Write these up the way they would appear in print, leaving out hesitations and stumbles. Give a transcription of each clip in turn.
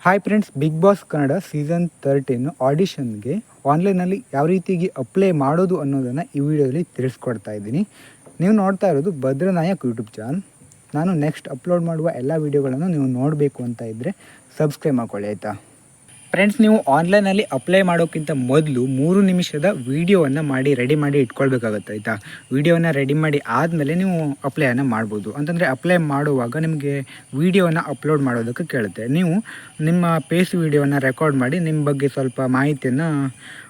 Hi friends, Bigg Boss Kannada season 13 ಆಡಿಷನ್ಗೆ ಆನ್ಲೈನಲ್ಲಿ ಯಾವ ರೀತಿಯಾಗಿ ಅಪ್ಲೈ ಮಾಡೋದು ಅನ್ನೋದನ್ನು ಈ ವಿಡಿಯೋದಲ್ಲಿ ತಿಳಿಸ್ಕೊಡ್ತಾ ಇದ್ದೀನಿ. ನೀವು ನೋಡ್ತಾ ಇರೋದು ಭದ್ರನಾಯಕ್ ಯೂಟ್ಯೂಬ್ ಚಾನಲ್. ನಾನು ನೆಕ್ಸ್ಟ್ ಅಪ್ಲೋಡ್ ಮಾಡುವ ಎಲ್ಲ ವೀಡಿಯೋಗಳನ್ನು ನೀವು ನೋಡಬೇಕು ಅಂತ ಇದ್ದರೆ ಸಬ್ಸ್ಕ್ರೈಬ್ ಮಾಡ್ಕೊಳ್ಳಿ, ಆಯಿತಾ. ಫ್ರೆಂಡ್ಸ್, ನೀವು ಆನ್ಲೈನಲ್ಲಿ ಅಪ್ಲೈ ಮಾಡೋಕ್ಕಿಂತ ಮೊದಲು 3 ನಿಮಿಷದ ವೀಡಿಯೋವನ್ನು ರೆಡಿ ಮಾಡಿ ಇಟ್ಕೊಳ್ಬೇಕಾಗುತ್ತೆ, ಆಯಿತಾ. ವೀಡಿಯೋನ ರೆಡಿ ಮಾಡಿ ಆದಮೇಲೆ ನೀವು ಅಪ್ಲೈಯನ್ನು ಮಾಡ್ಬೋದು. ಅಂತಂದರೆ ಅಪ್ಲೈ ಮಾಡುವಾಗ ನಿಮಗೆ ವೀಡಿಯೋನ ಅಪ್ಲೋಡ್ ಮಾಡೋದಕ್ಕೆ ಕೇಳುತ್ತೆ. ನೀವು ನಿಮ್ಮ ಫೇಸ್ ವೀಡಿಯೋನ ರೆಕಾರ್ಡ್ ಮಾಡಿ ನಿಮ್ಮ ಬಗ್ಗೆ ಸ್ವಲ್ಪ ಮಾಹಿತಿಯನ್ನು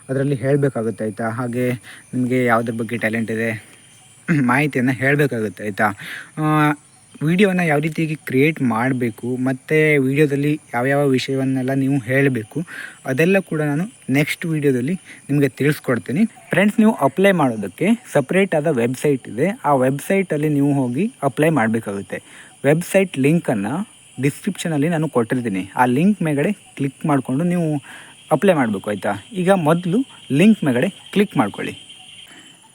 ಅದರಲ್ಲಿ ಹೇಳಬೇಕಾಗುತ್ತೆ, ಆಯಿತಾ. ಹಾಗೆ ನಿಮಗೆ ಯಾವುದ್ರ ಬಗ್ಗೆ ಟ್ಯಾಲೆಂಟ್ ಇದೆ ಮಾಹಿತಿಯನ್ನು ಹೇಳಬೇಕಾಗುತ್ತೆ, ಆಯಿತಾ. ವೀಡಿಯೋನ ಯಾವ ರೀತಿಯಾಗಿ ಕ್ರಿಯೇಟ್ ಮಾಡಬೇಕು ಮತ್ತು ವೀಡಿಯೋದಲ್ಲಿ ಯಾವ್ಯಾವ ವಿಷಯವನ್ನೆಲ್ಲ ನೀವು ಹೇಳಬೇಕು ಅದೆಲ್ಲ ಕೂಡ ನಾನು ನೆಕ್ಸ್ಟ್ ವೀಡಿಯೋದಲ್ಲಿ ನಿಮಗೆ ತಿಳಿಸ್ಕೊಡ್ತೀನಿ. ಫ್ರೆಂಡ್ಸ್, ನೀವು ಅಪ್ಲೈ ಮಾಡೋದಕ್ಕೆ ಸಪ್ರೇಟ್ ಆದ ವೆಬ್ಸೈಟ್ ಇದೆ. ಆ ವೆಬ್ಸೈಟಲ್ಲಿ ನೀವು ಹೋಗಿ ಅಪ್ಲೈ ಮಾಡಬೇಕಾಗುತ್ತೆ. ವೆಬ್ಸೈಟ್ ಲಿಂಕನ್ನು ಡಿಸ್ಕ್ರಿಪ್ಷನಲ್ಲಿ ನಾನು ಕೊಟ್ಟಿರ್ತೀನಿ. ಆ ಲಿಂಕ್ ಮೇಗಡೆ ಕ್ಲಿಕ್ ಮಾಡಿಕೊಂಡು ನೀವು ಅಪ್ಲೈ ಮಾಡಬೇಕು, ಆಯಿತಾ. ಈಗ ಮೊದಲು ಲಿಂಕ್ ಮೇಗಡೆ ಕ್ಲಿಕ್ ಮಾಡ್ಕೊಳ್ಳಿ.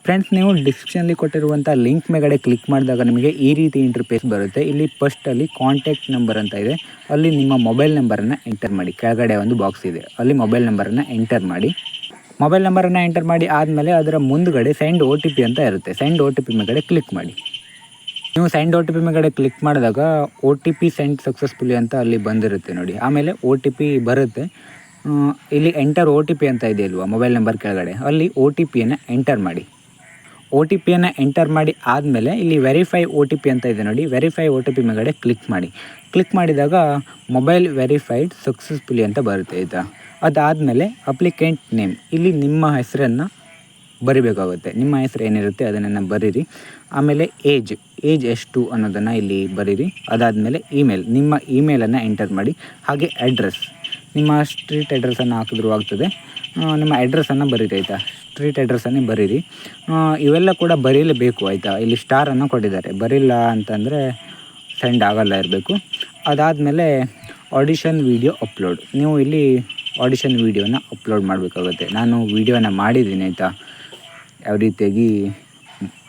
ಫ್ರೆಂಡ್ಸ್, ನೀವು ಡಿಸ್ಕ್ರಿಪ್ಷನಲ್ಲಿ ಕೊಟ್ಟಿರುವಂಥ ಲಿಂಕ್ ಮೇಗಡೆ ಕ್ಲಿಕ್ ಮಾಡಿದಾಗ ನಿಮಗೆ ಈ ರೀತಿ ಇಂಟರ್ಫೇಸ್ ಬರುತ್ತೆ. ಇಲ್ಲಿ ಫಸ್ಟಲ್ಲಿ ಕಾಂಟ್ಯಾಕ್ಟ್ ನಂಬರ್ ಅಂತ ಇದೆ, ಅಲ್ಲಿ ನಿಮ್ಮ ಮೊಬೈಲ್ ನಂಬರನ್ನು ಎಂಟರ್ ಮಾಡಿ. ಕೆಳಗಡೆ ಒಂದು ಬಾಕ್ಸ್ ಇದೆ, ಅಲ್ಲಿ ಮೊಬೈಲ್ ನಂಬರನ್ನು ಎಂಟರ್ ಮಾಡಿ. ಮೊಬೈಲ್ ನಂಬರನ್ನು ಎಂಟರ್ ಮಾಡಿ ಆದಮೇಲೆ ಅದರ ಮುಂದುಗಡೆ ಸೆಂಡ್ OTP ಅಂತ ಇರುತ್ತೆ. ಸೆಂಡ್ OTP ಮೇಗಡೆ ಕ್ಲಿಕ್ ಮಾಡಿ. ನೀವು ಸೆಂಡ್ OTP ಮೇಗಡೆ ಕ್ಲಿಕ್ ಮಾಡಿದಾಗ OTP ಸೆಂಡ್ ಸಕ್ಸಸ್ಫುಲಿ ಅಂತ ಅಲ್ಲಿ ಬಂದಿರುತ್ತೆ ನೋಡಿ. ಆಮೇಲೆ OTP ಬರುತ್ತೆ. ಇಲ್ಲಿ ಎಂಟರ್ OTP ಅಂತ ಇದೆ ಅಲ್ವಾ ಮೊಬೈಲ್ ನಂಬರ್ ಕೆಳಗಡೆ, ಅಲ್ಲಿ OTPಯನ್ನು ಎಂಟರ್ ಮಾಡಿ. OTPಯನ್ನು ಎಂಟರ್ ಮಾಡಿ ಆದಮೇಲೆ ಇಲ್ಲಿ ವೆರಿಫೈ OTP ಅಂತ ಇದೆ ನೋಡಿ. ವೆರಿಫೈ OTP ಮೇಗಡೆ ಕ್ಲಿಕ್ ಮಾಡಿ. ಕ್ಲಿಕ್ ಮಾಡಿದಾಗ ಮೊಬೈಲ್ ವೆರಿಫೈಡ್ ಸಕ್ಸಸ್ಫುಲಿ ಅಂತ ಬರುತ್ತೆ, ಆಯಿತಾ. ಅದಾದಮೇಲೆ ಅಪ್ಲಿಕೆಂಟ್ ನೇಮ್, ಇಲ್ಲಿ ನಿಮ್ಮ ಹೆಸರನ್ನು ಬರಿಬೇಕಾಗುತ್ತೆ. ನಿಮ್ಮ ಹೆಸರು ಏನಿರುತ್ತೆ ಅದನ್ನು ಬರೀರಿ. ಆಮೇಲೆ ಏಜ್ ಎಷ್ಟು ಅನ್ನೋದನ್ನು ಇಲ್ಲಿ ಬರೀರಿ. ಅದಾದಮೇಲೆ ಇಮೇಲ್, ನಿಮ್ಮ ಇಮೇಲನ್ನು ಎಂಟರ್ ಮಾಡಿ. ಹಾಗೆ ಅಡ್ರೆಸ್, ನಿಮ್ಮ ಸ್ಟ್ರೀಟ್ ಅಡ್ರೆಸ್ಸನ್ನು ಹಾಕಿದ್ರೂ ಆಗ್ತದೆ. ನಿಮ್ಮ ಅಡ್ರೆಸ್ಸನ್ನು ಬರೀರಿ, ಆಯಿತಾ. ಸ್ಟ್ರೀಟ್ ಅಡ್ರೆಸ್ಸನ್ನೇ ಬರೀರಿ. ಇವೆಲ್ಲ ಕೂಡ ಬರೀಲೇಬೇಕು, ಆಯಿತಾ. ಇಲ್ಲಿ ಸ್ಟಾರನ್ನು ಕೊಟ್ಟಿದ್ದಾರೆ, ಬರೀಲ್ಲ ಅಂತಂದರೆ ಸೆಂಡ್ ಆಗಲ್ಲ ಇರಬೇಕು. ಅದಾದಮೇಲೆ ಆಡಿಷನ್ ವೀಡಿಯೋ ಅಪ್ಲೋಡ್, ನೀವು ಇಲ್ಲಿ ಆಡಿಷನ್ ವೀಡಿಯೋನ ಅಪ್ಲೋಡ್ ಮಾಡಬೇಕಾಗುತ್ತೆ. ನಾನು ವೀಡಿಯೋನ ಮಾಡಿದ್ದೀನಿ, ಆಯಿತಾ. ಯಾವ ರೀತಿಯಾಗಿ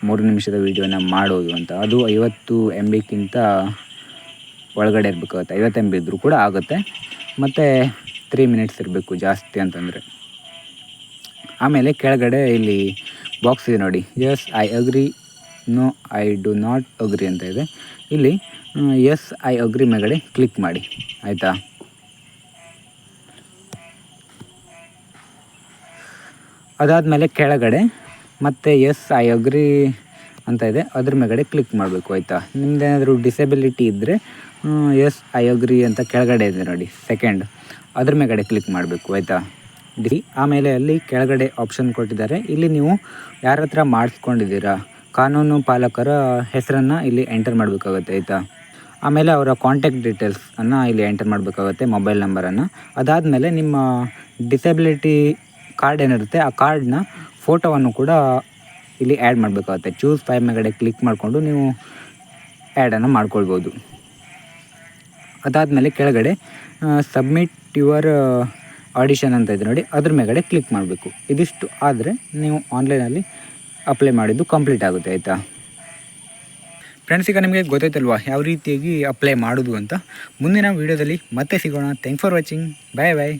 3 ನಿಮಿಷದ ವೀಡಿಯೋನ ಮಾಡೋದು ಅಂತ. ಅದು 50 MBಗಿಂತ ಒಳಗಡೆ ಇರಬೇಕಾಗುತ್ತೆ. 50 MB ಇದ್ದರೂ ಕೂಡ ಆಗುತ್ತೆ. ಮತ್ತು 3 ಮಿನಿಟ್ಸ್ ಇರಬೇಕು ಜಾಸ್ತಿ ಅಂತಂದರೆ. ಆಮೇಲೆ ಕೆಳಗಡೆ ಇಲ್ಲಿ ಬಾಕ್ಸ್ ಇದೆ ನೋಡಿ, yes I agree, no I do not agree ಅಂತ ಇದೆ. ಇಲ್ಲಿ ಎಸ್ ಐ ಅಗ್ರಿ ಮೇಗಡೆ ಕ್ಲಿಕ್ ಮಾಡಿ, ಆಯಿತಾ. ಅದಾದಮೇಲೆ ಕೆಳಗಡೆ ಮತ್ತೆ ಎಸ್ ಐ ಅಗ್ರಿ ಅಂತ ಇದೆ, ಅದ್ರ ಮೇಗಡೆ ಕ್ಲಿಕ್ ಮಾಡಬೇಕು, ಆಯಿತಾ. ನಿಮ್ಮದೇನಾದರೂ ಡಿಸೆಬಿಲಿಟಿ ಇದ್ದರೆ ಎಸ್ ಐ ಅಗ್ರಿ ಅಂತ ಕೆಳಗಡೆ ಇದೆ ನೋಡಿ ಸೆಕೆಂಡ್, ಅದ್ರ ಮೇಗಡೆ ಕ್ಲಿಕ್ ಮಾಡಬೇಕು, ಆಯಿತಾ. ಆಮೇಲೆ ಅಲ್ಲಿ ಕೆಳಗಡೆ ಆಪ್ಷನ್ ಕೊಟ್ಟಿದ್ದಾರೆ. ಇಲ್ಲಿ ನೀವು ಯಾರ ಹತ್ರ ಮಾಡಿಸ್ಕೊಂಡಿದ್ದೀರಾ ಕಾನೂನು ಪಾಲಕರ ಹೆಸರನ್ನು ಇಲ್ಲಿ ಎಂಟರ್ ಮಾಡಬೇಕಾಗುತ್ತೆ, ಆಯಿತಾ. ಆಮೇಲೆ ಅವರ ಕಾಂಟ್ಯಾಕ್ಟ್ ಡೀಟೇಲ್ಸನ್ನು ಇಲ್ಲಿ ಎಂಟರ್ ಮಾಡಬೇಕಾಗುತ್ತೆ, ಮೊಬೈಲ್ ನಂಬರನ್ನು. ಅದಾದಮೇಲೆ ನಿಮ್ಮ ಡಿಸೆಬಿಲಿಟಿ ಕಾರ್ಡ್ ಏನಿರುತ್ತೆ ಆ ಕಾರ್ಡ್ನ ಫೋಟೋವನ್ನು ಕೂಡ ಇಲ್ಲಿ ಆ್ಯಡ್ ಮಾಡಬೇಕಾಗುತ್ತೆ. ಚೂಸ್ 5 ಮೇಗಡೆ ಕ್ಲಿಕ್ ಮಾಡಿಕೊಂಡು ನೀವು ಆ್ಯಡನ್ನು ಮಾಡ್ಕೊಳ್ಬೋದು. ಅದಾದಮೇಲೆ ಕೆಳಗಡೆ ಸಬ್ಮಿಟ್ ಯುವರ್ ಆಡಿಷನ್ ಅಂತ ಇದೆ ನೋಡಿ, ಅದ್ರ ಮೇಗಡೆ ಕ್ಲಿಕ್ ಮಾಡಬೇಕು. ಇದಿಷ್ಟು ಆದರೆ ನೀವು ಆನ್ಲೈನಲ್ಲಿ ಅಪ್ಲೈ ಮಾಡಿದ್ದು ಕಂಪ್ಲೀಟ್ ಆಗುತ್ತೆ, ಆಯಿತಾ. ಫ್ರೆಂಡ್ಸ್, ಈಗ ನಿಮಗೆ ಗೊತ್ತಾಯ್ತಲ್ವಾ ಯಾವ ರೀತಿಯಾಗಿ ಅಪ್ಲೈ ಮಾಡೋದು ಅಂತ. ಮುಂದಿನ ವೀಡಿಯೋದಲ್ಲಿ ಮತ್ತೆ ಸಿಗೋಣ. Thanks for watching. Bye bye.